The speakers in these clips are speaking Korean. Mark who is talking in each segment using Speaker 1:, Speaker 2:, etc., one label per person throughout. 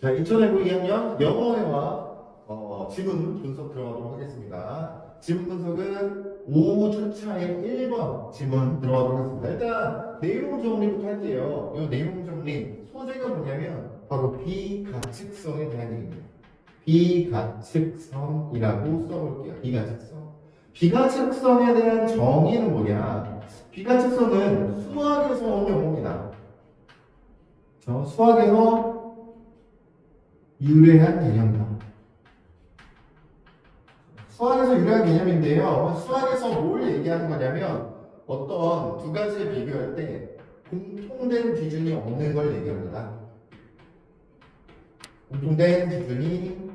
Speaker 1: 자, 2019 2학년 영어회화 지문 분석 들어가도록 하겠습니다. 지문 분석은 5주차의 1번 지문 들어가도록 하겠습니다. 일단 내용 정리부터 할게요. 이 내용 정리 소재가 뭐냐면 바로 비가측성에 대한 얘기입니다. 비가측성이라고 써볼게요. 비가측성. 비가측성에 대한 정의는 뭐냐? 비가측성은 수학에서 온 용어입니다. 수학에서 유래한 개념이다. 수학에서 유래한 개념인데요. 수학에서 뭘 얘기하는 거냐면 어떤 두 가지를 비교할 때 공통된 기준이 없는 걸 얘기합니다. 공통된 기준이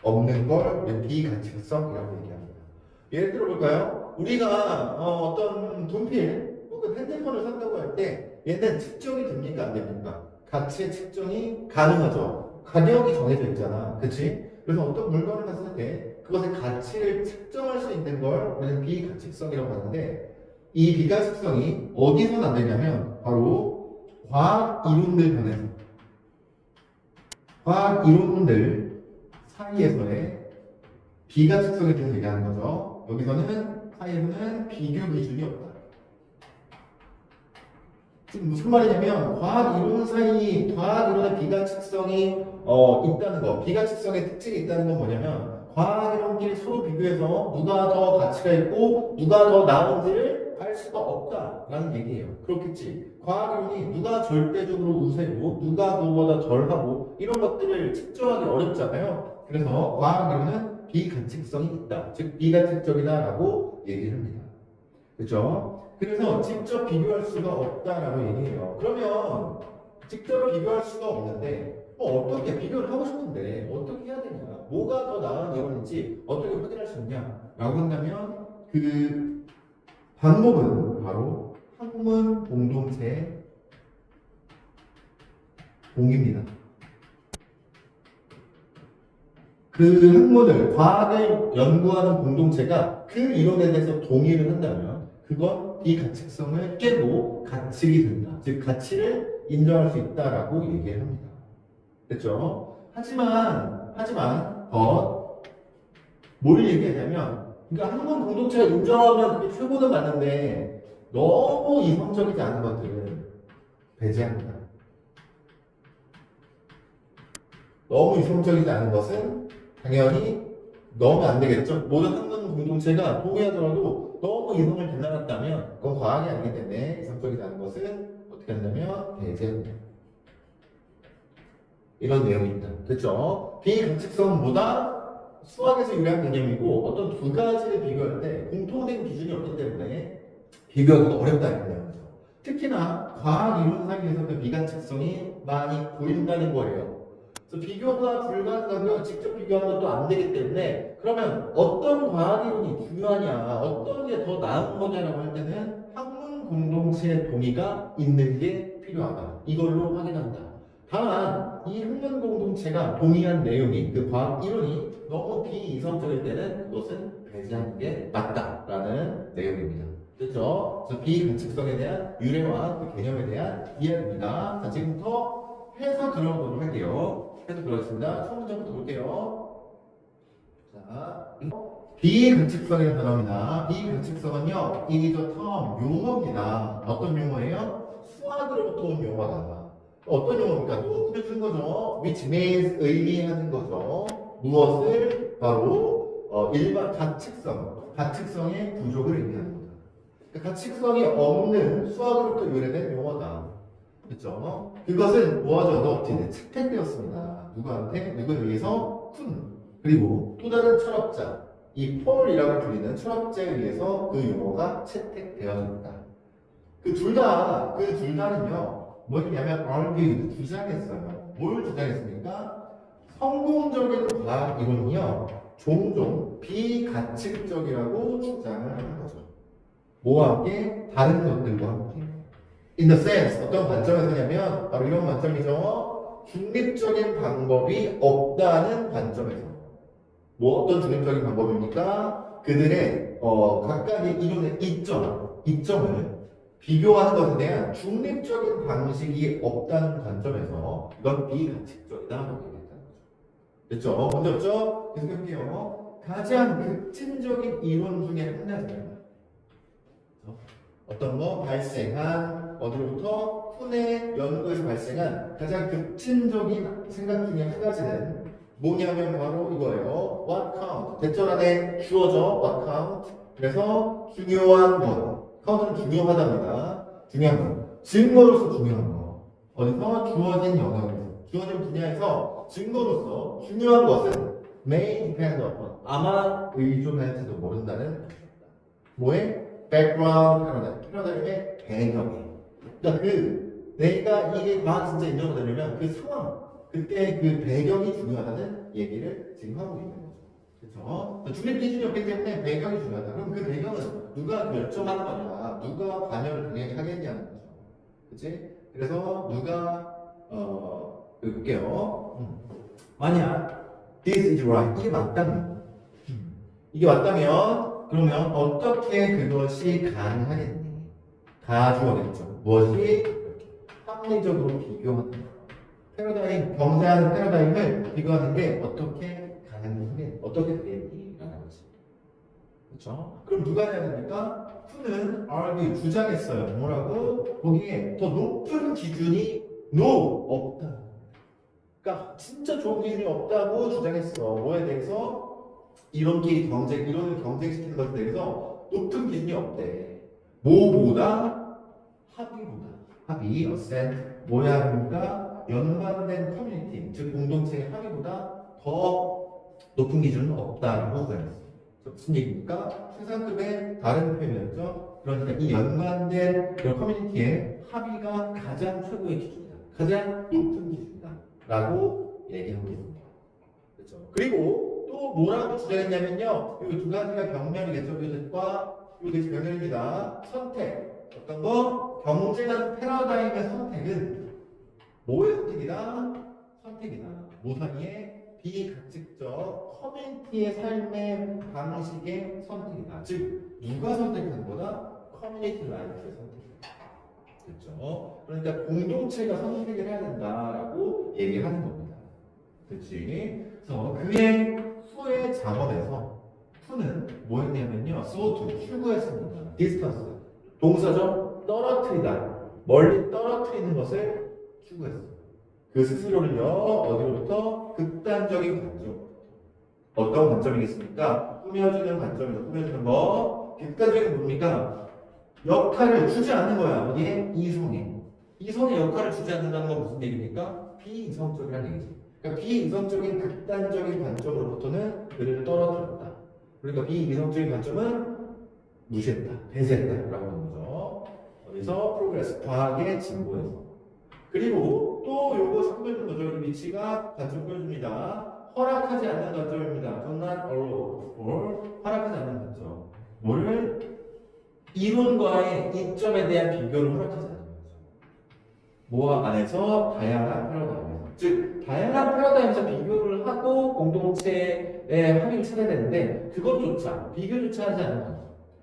Speaker 1: 없는 걸 비가측성이라고 얘기합니다. 예를 들어 볼까요? 우리가 어떤 분필 혹은 핸드폰을 산다고 할 때 얘는 측정이 됩니까? 안 됩니까? 가치의 측정이 가능하죠. 가격이 정해져 있잖아. 그치? 그래서 어떤 물건을 샀을 때 그것의 가치를 측정할 수 있는 걸 우리는 비가측성이라고 하는데 이 비가측성이 어디서 나되냐면 바로 과학 이론들 편에서 과학 이론들 사이에서의 비가측성에 대해서 얘기하는 거죠. 여기서는 사이에서는 비교 기준이 없다. 지금 무슨 말이냐면 과학 이론 사이 과학 이론의 비가측성이 있다는 거, 비가측성의 특징이 있다는 건 뭐냐면 과학 이론끼리 서로 비교해서 누가 더 가치가 있고 누가 더 나은지를 알 수가 없다라는 얘기예요. 그렇겠지. 과학 이론이 누가 절대적으로 우세고 누가 누구보다 덜하고 이런 것들을 측정하기 어렵잖아요. 그래서 과학 이론은 비가측성이 있다, 즉 비가측적이다라고 얘기를 합니다. 그렇죠? 그래서 직접 비교할 수가 없다라고 얘기해요. 그러면 직접 비교할 수가 없는데 어떻게 비교를 하고 싶은데 어떻게 해야 되냐? 뭐가 더 나은 이론인지 어떻게 확인할 수 있냐? 라고 한다면 그 방법은 바로 학문 공동체 동의입니다. 그 학문을 과학을 연구하는 공동체가 그 이론에 대해서 동의를 한다면 그건 비가측성을 깨고 가측이 된다. 즉 가치를 인정할 수 있다라고 얘기를 합니다. 됐죠? 하지만 뭘 얘기하냐면 그러니까 학문 공동체가 인정하면 그게 최고는 맞는데 너무 이성적이지 않은 것들은 배제합니다. 너무 이성적이지 않은 것은 당연히 넣으면 안 되겠죠. 모든 학문 공동체가 동의하더라도 너무 이성을 빗나갔다면 그건 과학이 아니기 때문에 이성적이지 않은 것은 어떻게 한다면 배제합니다. 이런 내용입니다. 됐죠? 비가측성보다 수학에서 유래한 개념이고 어떤 두 가지를 비교할 때 공통된 기준이 없기 때문에 비교하기가 어렵다는 거죠. 특히나 과학 이론 사이에서 그 비가측성이 많이 보인다는 거예요. 그래서 비교가 불가능하고요. 직접 비교하는 것도 안 되기 때문에 그러면 어떤 과학 이론이 중요하냐, 어떤 게 더 나은 거냐라고 할 때는 학문 공동체의 동의가 있는 게 필요하다. 이걸로 확인한다. 다만 이 학문 공동체가 동의한 내용이 그 과학 이론이 너무 비이성적일 때는 그것은 배제하는 게 맞다라는 내용입니다. 그렇죠? 그래서 비가측성에 대한 유래와 그 개념에 대한 이야기입니다. 자, 지금부터 해석 들어보도록 할게요. 해석 들어가겠습니다. 처음 문제부터 볼게요. 자, 비가측성의 단어입니다. 비가측성은요, 이저 term 용어입니다. 어떤 용어예요? 수학으로부터 온 용어다. 어떤 용어입니까? 또 꾸며준 거죠. which means 의미하는 거죠. 무엇을? 바로 일반 가측성의 부족을 의미하는 거다. 그러니까 가측성이 없는 수학으로부터 유래된 용어다. 그렇죠? 그것은 뭐하죠? 어떻게 채택되었습니다. 누구한테? 누구에 의해서? 쿤. 그리고 또 다른 철학자, 이 폴이라고 불리는 철학자에 의해서 그 용어가 채택되었습니다. 그 둘 다는요, 뭐냐면 argued, 주장했어요. 뭘 주장했습니까? 성공적인 과학 이론이요, 종종 비가측적이라고 주장을 하는 거죠. 뭐와 함께? 다른 것들과 함께. In the sense, 어떤 관점에서냐면 바로 이런 관점이죠. 중립적인 방법이 없다는 관점에서. 뭐 어떤 중립적인 방법입니까? 그들의 각각의 이론의 이점을 비교하는 것에 대한 중립적인 방식이 없다는 관점에서 이건 비가측적이다라고 얘기했다는 거죠. 됐죠? 문제 없죠? 계속해볼게요. 가장 급진적인 이론 중에 한 가지입니다. 어떤 거? 발생한 어디로부터? 푼의 연구에서 발생한 가장 급진적인 생각 중에 한 가지는 뭐냐면 바로 이거예요. What count? 대절 안에 주어져. What count? 그래서 중요한 것. count는 중요하답니다. 중요한 것. 증거로서 중요한 것. 어디서? 주어진 영역에서. 주어진 분야에서 증거로서 중요한 것은 may depend upon. 아마 의존할지도 모른다는 뭐에? background paradigm. paradigm의 배경이. 그러니까 내가 이게 과학 진짜 인정이 되려면 그 상황, 그때 그 배경이 중요하다는 얘기를 지금 하고 있는 거죠. 그렇죠? 중립 기준이 없기 때문에 배경이 중요하다. 그럼 그 배경은 누가 결정하는 거냐, 누가 관여를 당연히 하겠냐는 거죠. 그렇지? 그래서 누가 볼게요. 만약 this is right, 이게 맞다면, 그러면 어떻게 그것이 가능하겠니? 가주어겠죠. 무엇이 합리적으로 비교하는 거. 패러다임, 경제하는 패러다임을 비교하는 게 어떻게 가능하겠니? 어떻게 되겠니? 라는 거지. 그렇죠? 그럼 누가 해야 됩니까? 푸는 argue, 주장했어요. 뭐라고? 거기에 더 높은 기준이 no, 없다. 그러니까 진짜 좋은 기준이 없다고 주장했어. 뭐에 대해서? 이론끼리 이론을 경쟁시키는 것에 대해서 높은 기준이 없대. 뭐보다? 합의, assent. 뭐야 합니까? 연관된 커뮤니티, 즉 공동체의 합의보다 더 높은 기준은 없다라고 그랬어요. 무슨 얘기입니까? 최상급의 다른 표현이었죠. 그러니까 이 연관된 그런 커뮤니티의 합의가 가장 최고의 기준이다. 가장 높은 기준이다라고 얘기하고 있습니다. 그렇죠. 그리고 또 뭐라고 주장했냐면요. 이 두 가지가 병렬이겠죠. 이것이 병렬입니다. 선택. 어떤 거? 경제나 패러다임의 선택은 뭐의 선택이다? 선택이다. 무사히의 비가측적 커뮤니티의 삶의 방식의 선택이다. 즉 누가 선택한 거다? 커뮤니티 라이프의 선택이다. 그렇죠? 그러니까 공동체가 선택을 해야 된다라고 얘기하는 겁니다. 그렇지? 그래서 그의 수의 작업에서 푸는 뭐였냐면요. so 추구했습니다. distance. 동사죠? 떨어뜨리다. 멀리 떨어뜨리는 것을 추구했어요. 그 스스로를요, 어디로부터? 극단적인 관점. 어떤 관점이겠습니까? 꾸며주는 관점이죠. 꾸며주는 거. 극단적인 뭡니까? 역할을 주지 않는 거야. 어디에? 이성에. 이성의 역할을 주지 않는다는 건 무슨 얘기입니까? 비이성적이라는 얘기지. 그러니까 비이성적인 극단적인 관점으로부터는 그를 떨어뜨렸다. 그러니까 비이성적인 관점은 무시했다, 배제했다라고 하는 거죠. 어디서? 프로그레스, 과학의 진보에서. 그리고 또 요것이 꾸며주는 거죠. 이 위치가 관점 꾸며줍니다. 허락하지 않는 관점입니다. Do not allow for. 허락하지 않는 관점. 뭐를? 이론과의 이점에 대한 비교를 허락하지 않는 거죠. 뭐와 안에서? 다양한 패러다임에서. 즉 다양한 패러다임에서 비교를 하고 공동체의 합의를 찾아야 되는데 그것조차 비교조차 하지 않는 거죠.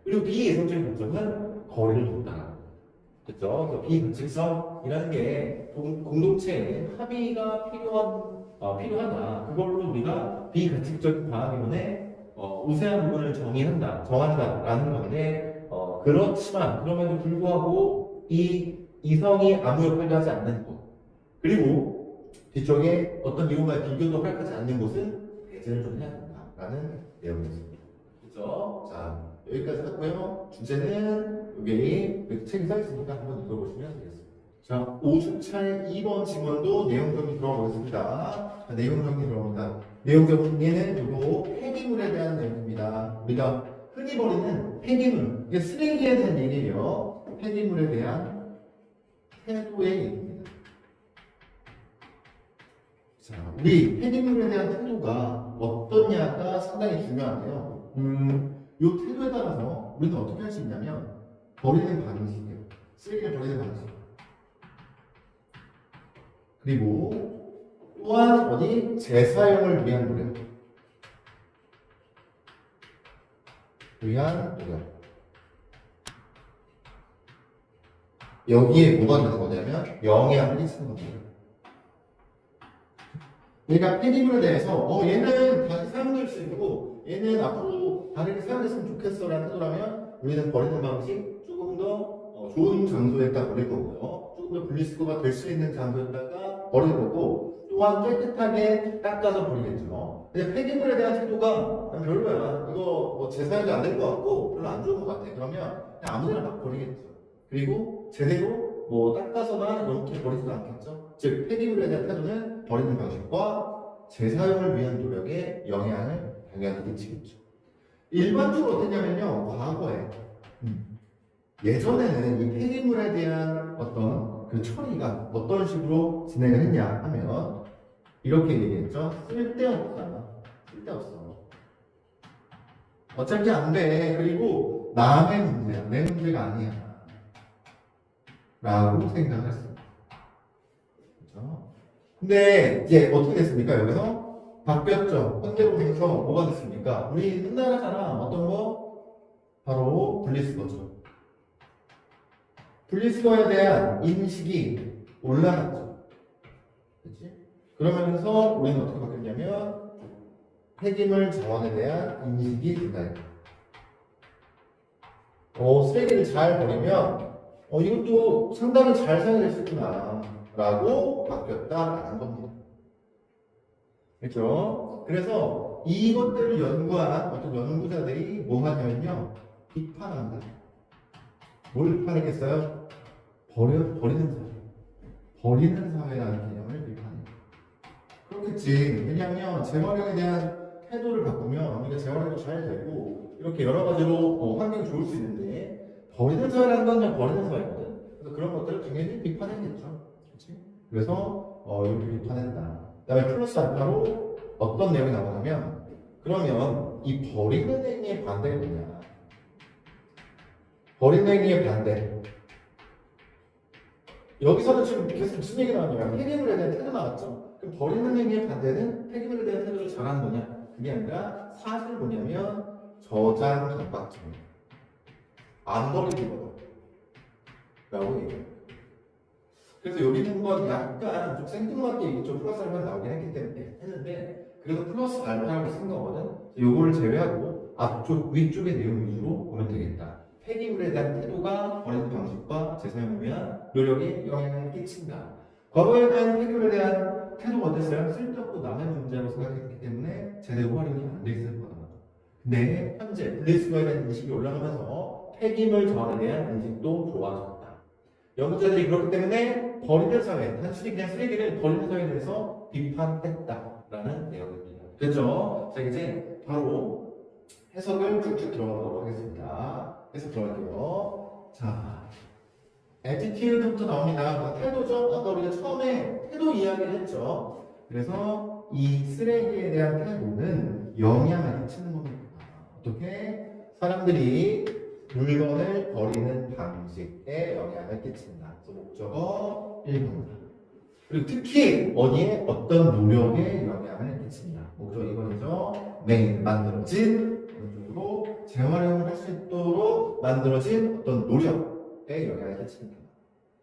Speaker 1: 그리고 비예성적인 관점은 거리를 둔다. 그렇죠? 그래서 비가측성이라는 게 공동체의 합의가 필요하다. 그걸로 우리가 비가측적 과학이론의 우세한 부분을 정한다라는 건데 그렇지만 그럼에도 불구하고 이 이성이 아무 역할도 하지 않는 곳 그리고 뒤쪽에 어떤 이론과 비교도 허락하지 않는 곳은 배제를 좀 해야 된다라는 내용이었습니다. 그렇죠? 자 여기까지 하고요. 주제는 여기 책이 써 있으니까 한번 읽어보시면 되겠습니다. 자 5주차의 2번 지문도 내용 정리 들어가보겠습니다. 자, 내용 정리 들어갑니다. 내용 정리는 이거 폐기물에 대한 내용입니다. 우리가 흔히 버리는 폐기물, 이게 쓰레기에 대한 얘기예요. 폐기물에 대한 태도의 얘기입니다. 자, 우리 폐기물에 대한 태도가 어떠냐가 상당히 중요한데요. 이 태도에 따라서 우리는 어떻게 할 수 있냐면 버리는 방식이에요. 쓰레기를 버리는 방식. 그리고 또한 어디 재사용을 위한 노력. 여기에 뭐가 되는 거냐면 영향을 끼치는 겁니다. 그러니까 폐기물에 대해서 얘는 다시 사용될 수 있고 얘는 앞으로 다르게 사용됐으면 좋겠어라는 태도라면 우리는 버리는 방식 조금 더 좋은 장소에다 버릴 거고요. 조금 더 분리수거가 될 수 있는 장소에다가 버릴 거고 또한 깨끗하게 닦아서 버리겠죠. 근데 폐기물에 대한 태도가 별로야. 이거 뭐 재사용도 안 될 것 같고 별로 안 좋은 것 같아. 그러면 그냥 아무데나 막 버리겠죠. 그리고 제대로 뭐 닦아서나 이렇게 버리지도 않겠죠. 즉 폐기물에 대한 태도는 버리는 방식과 재사용을 위한 노력에 영향을 당연히 끼치겠죠. 일반적으로 어땠냐면요, 과거에 예전에는 이 폐기물에 대한 어떤 그 처리가 어떤 식으로 진행을 했냐 하면 이렇게 얘기했죠. 쓸데없다. 쓸데없어. 어차피 안 돼. 그리고 남의 문제야. 내 문제가 아니야. 라고 생각을 했습니다. 그렇죠? 근데 이제 어떻게 됐습니까? 여기서 바뀌었죠. 현대로부터 뭐가 됐습니까? 우리 옛날에잖아. 어떤 거? 바로 분리수거죠. 분리수거에 대한 인식이 올라갔죠. 그렇지? 그러면서 우리는 어떻게 바뀌었냐면 폐기물 자원에 대한 인식이 된다. 쓰레기를 잘 버리면 이것도 상당히 잘 사용될 수 있구나 라고 바뀌었다라는 겁니다. 그렇죠? 그래서 이것들을 연구한 어떤 연구자들이 뭐 하냐면요, 비판한다. 뭘 비판했겠어요? 버리는 사회. 버리는 사회라는 개념을 비판해요. 그렇겠지. 왜냐하면 재활용에 대한 태도를 바꾸면 우리가 재활용도 잘 되고 이렇게 여러 가지로 환경이 좋을 수 있는데 버리는 사회라는 건 그냥 버리는 사회거든. 그래서 그런 것들을 당연히 비판했겠죠. 그렇지? 그래서 이렇게 비판했다. 그다음에 플러스 알파로 어떤 내용이 나오냐면 그러면 이 버리는 행위의 반대가 뭐냐? 버리는 행위의 반대. 여기서는 지금 계속 무슨 얘기 나왔냐면 폐기물에 대한 태도 나왔죠. 그럼 버리는 행위의 반대는 폐기물에 대한 태도를 잘하는 거냐? 그게 아니라 사실 뭐냐면 저장 강박증. 안 버리기거든. 라고 얘기해요. 그래서 여기 있는 건 약간 좀 생뚱맞게 좀 플러스 알파 나오긴 했는데 그래도 플러스 알파라고 쓴 거거든. 요거를 제외하고 앞쪽 위쪽의 내용 위주로 보면 되겠다. 폐기물에 대한 태도가 버리는 방식과 재사용을 위한 노력에 영향을 끼친다. 과거에 대한 폐기물에 대한 태도가 어땠어요? 쓸데없고 남의 문제로 생각했기 때문에 제대로 활용이 안 돼 있을 거다. 근데 현재 분리수거에 대한 인식이 올라가면서 폐기물 자원에 대한 인식도 좋아졌다. 연구자들이 그렇기 때문에 버리는 사회, 단순히 그냥 쓰레기를 버리는 사회에 대해서 비판했다라는 내용입니다. 됐죠? 자, 이제 바로 해석을 쭉쭉 들어가 보도록 하겠습니다. 해석 들어갈게요. 자, attitude부터 나옵니다. 태도죠? 아까 우리가 처음에 태도 이야기를 했죠. 그래서 이 쓰레기에 대한 태도는 영향을 끼치는 겁니다. 어떻게? 사람들이 물건을 버리는 방식에 영향을 끼친다. 그래서 목적어 1번이다. 그리고 특히 어디에 어떤 노력에 영향을 끼친다. 목적어 2번이죠. 메인 만들어진 그리고 재활용을 할 수 있도록 만들어진 어떤 노력에 영향을 끼친다.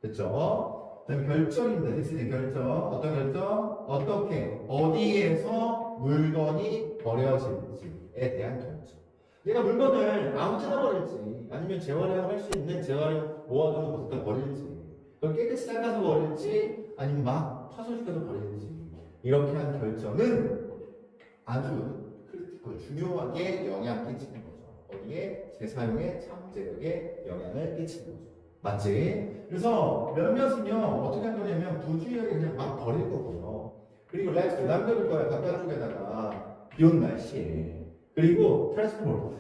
Speaker 1: 됐죠? 그다음에 결정입니다. 디스의 결정. 어떤 결정? 어떻게 어디에서 물건이 버려질지에 대한 결정. 내가 물건을 아무 데나 버릴지 아니면 재활용을 할 수 있는 재활용 모아두는 곳에다 버릴지 그걸 깨끗이 닦아서 버릴지 아니면 막 파손시켜서 버릴지 이렇게 한 결정은 아주 크리티컬 중요하게 영향을 끼치는 거죠. 어디에? 재사용의 잠재력에 영향을 끼치는 거죠. 맞지? 그래서 몇몇은요 어떻게 할 거냐면 부주의하게 그냥 막 버릴 거고요. 그리고 랩스 남겨둘 거야. 바깥쪽에다가 비 온 날씨에. 그리고 트랜스포트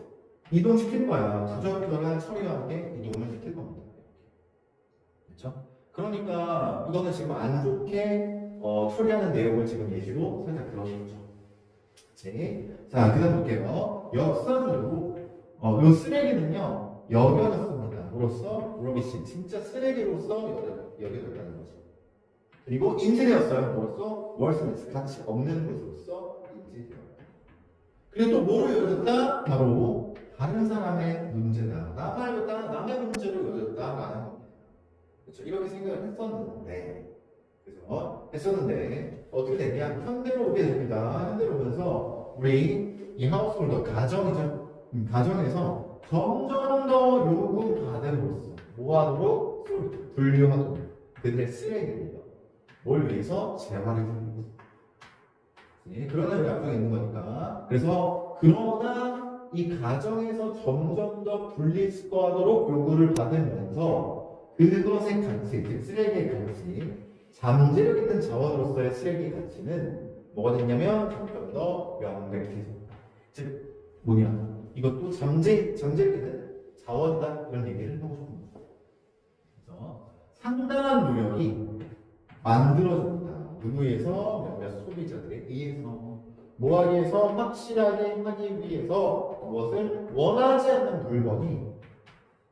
Speaker 1: 이동시킬 거야. 부적절한 처리와 함께 이동을 시킬 겁니다. 그렇죠? 그러니까 이거는 지금 안 좋게 처리하는 내용을 지금 예시로 살짝 들어줬죠. 자, 그다음 볼게요. 역사적으로 이 쓰레기는요 여겨졌습니다. 뭐로써? 러비시 진짜 쓰레기로서 여겨졌다는 거죠. 그리고 인지되었어요. 뭐로써? 월스미스 가치 없는 것으로서 인지되었다. 그리고 또 뭐로 여겨졌다? 바로 다른 사람의 문제다. 나 말고 남의 문제로 여겨졌다라는 겁니다. 그렇죠. 이렇게 생각을 했었는데 어떻게 됐냐? 현대로 오게 됩니다. 현대로 오면서 우리 이 하우스홀더 가정이죠. 가정에서 점점 더 요구받음으로써 뭐하도록 분류하도록 그들의 쓰레기를요. 뭘 위해서 재활용하는 거죠. 그러나 약속이 있는 거니까. 그래서 그러나 이 가정에서 점점 더 분리수거하도록 요구를 받으면서 그것의 가치, 즉 쓰레기의 가치, 잠재력 있는 자원으로서의 쓰레기의 가치는 뭐가 됐냐면 점점 더 명백해졌다. 즉 뭐냐? 이것도 잠재력 있는 자원이다 이런 얘기를 하고 싶은 거죠. 그래서 상당한 노력이 만들어졌다. 누구에서 몇몇 소비자들에 의해서 뭐 하기 위해서 확실하게 하기 위해서 무엇을 원하지 않는 물건이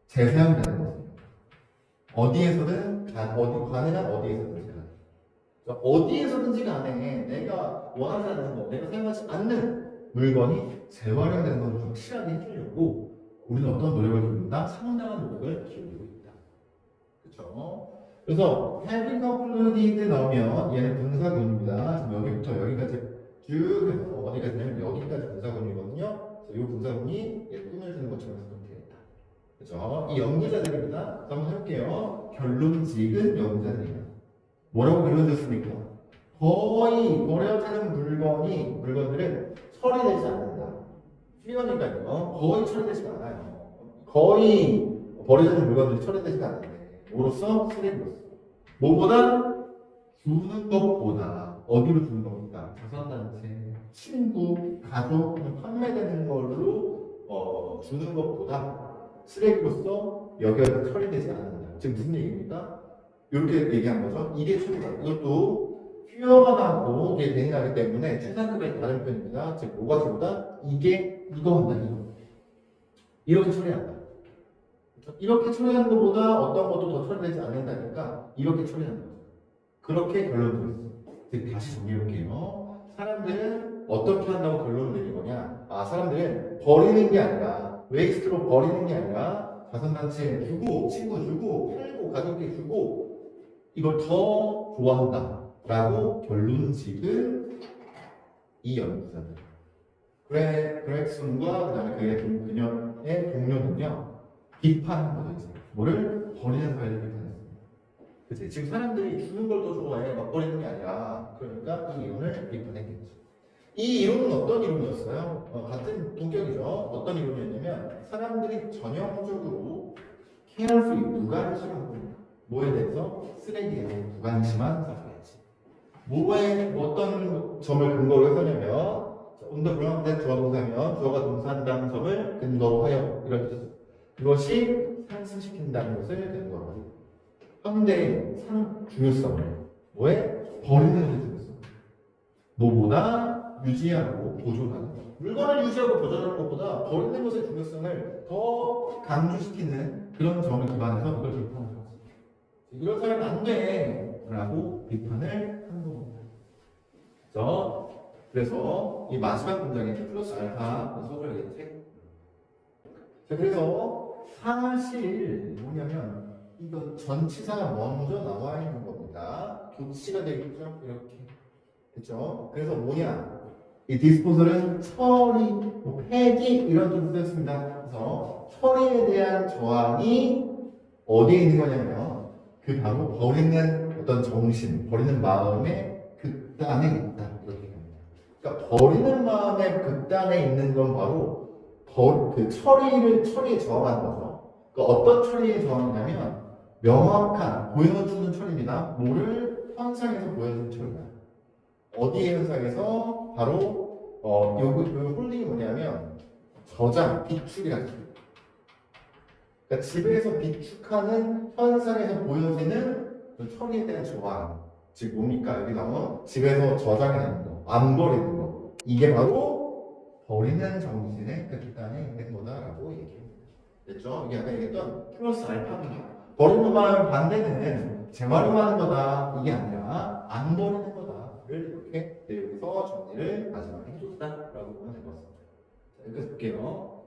Speaker 1: 재사용되는 것입니다. 어디에서든 가능한 어디에서든지 간에. 그러니까 어디에서든지 간에 내가 원하지 않는 거, 내가 사용하지 않는 물건이 재활용되는 걸 확실하게 해주려고 우리는 어떤 노력을 기울인다? 상당한 노력을 기울이고 있다. 그렇죠? 그래서 having concluded 나오면 얘는 분사구문입니다. 여기부터 여기까지 쭉 해서 어디까지 되냐면 여기까지 분사구문이거든요. 이 분사구문이 얘 꿈을 주는 것처럼 해석되겠다. 그렇죠? 이 연구자들입니다. 한번 해볼게요. 결론지은 연구자들입니다. 뭐라고 결론 졌습니까? 거의 버려지는 물건들은 처리되지 않는다. 필요하니까요. 거의 처리되지가 않아요. 거의 버려지는 물건들이 처리되지가 않는데 뭐로써? 쓰레기로서. 뭐보다? 주는 것보다. 어디로 주는 겁니까? 자선단체, 친구, 가족, 판매되는 걸로 주는 것보다 쓰레기로서 여기가 처리되지 않는다. 지금 무슨 얘기입니까? 이렇게 얘기한 거죠. 이게 최고다. 이것도 퓨어가 나고 이게 대이 나기 때문에 최상급의 다른 편입니다. 즉 뭐가 최고다? 이거 한다. 이렇게 처리한다. 이렇게 처리하는 것보다 어떤 것도 더 처리되지 않는다니까 이렇게 처리하는 거죠. 그렇게 결론을 내렸어. 즉 다시 정리해볼게요. 사람들은 어떻게 한다고 결론을 내린 거냐? 사람들은 버리는 게 아니라 웨이스트로 버리는 게 아니라 자선단체에 주고 친구 주고 팔고 가족에게 주고 이걸 더 좋아한다 라고 결론 지은 이 연구자들 그렉슨과 그다음에 그녀의 동료는요 비판한 거죠. 이제 뭐를? 버리는 사회를 비판했습니다. 그치? 지금 사람들이 주는 걸 더 좋아해. 막 버리는 게 아니라. 그러니까 이 이론을 비판했겠죠. 이 이론은 어떤 이론이었어요? 같은 동격이죠. 어떤 이론이었냐면 사람들이 전형적으로 케어할 수 있는 무관심한 겁니다. 뭐에 대해서? 쓰레기에 대해 무관심한 사회지. 뭐에 어떤 점을 근거로 해서냐면 온더 브라운된 주어 동사면 주어가 동사한다는 점을 근거로 하여 이런 뜻이죠. 그것이 상승시킨다는 것을 근거로 하고 현대의 중요성을 뭐에? 버리는 중요성. 뭐보다 유지하고 보존하는 것. 물건을 유지하고 보존하는 것보다 버리는 것의 중요성을 더 강조시키는 그런 점을 기반해서 이걸 비판하는 거죠. 이런 사람은 안 돼! 라고 비판을 한 겁니다. 그래서 이 마지막 문장에 플러스 알파 써줘야겠지? 자, 그래서 사실 뭐냐면 이거 전치사가 먼저 나와 있는 겁니다. 교치가 되어 있죠? 이렇게. 그렇죠? 그래서 뭐냐? 이 디스포설은 처리, 폐기 이런 뜻을 쓰였습니다. 그래서 처리에 대한 저항이 어디에 있는 거냐면 그 바로 버리는 어떤 정신, 버리는 마음의 극단에 있다. 이렇게 합니다. 그러니까 버리는 마음의 극단에 있는 건 바로 처리에 저항하는 거죠. 그러니까 어떤 처리에 저항이냐면 명확한 보여주는 처리입니다. 뭐를 현상에서 보여주는 처리다. 어디의 현상에서 바로 요 홀딩이 뭐냐면 저장, 비축이라는 거죠. 그러니까 집에서 비축하는 현상에서 보여지는 그 처리에 대한 저항. 즉 뭡니까? 여기 나온 집에서 저장해놓는 거, 안 버리는 거. 이게 바로 버리는 정신의 극단에 있는 거다라고 얘기합니다. 됐죠? 이게 아까 얘기했던 플러스 알파입니다. 버리는 마음 반대는 재활용하는 거다. 이게 아니라 안 버리는 거다를 이렇게 여기서 정리를 마지막에 해줬다라고 보면 될 것 같습니다. 자, 여기까지 볼게요.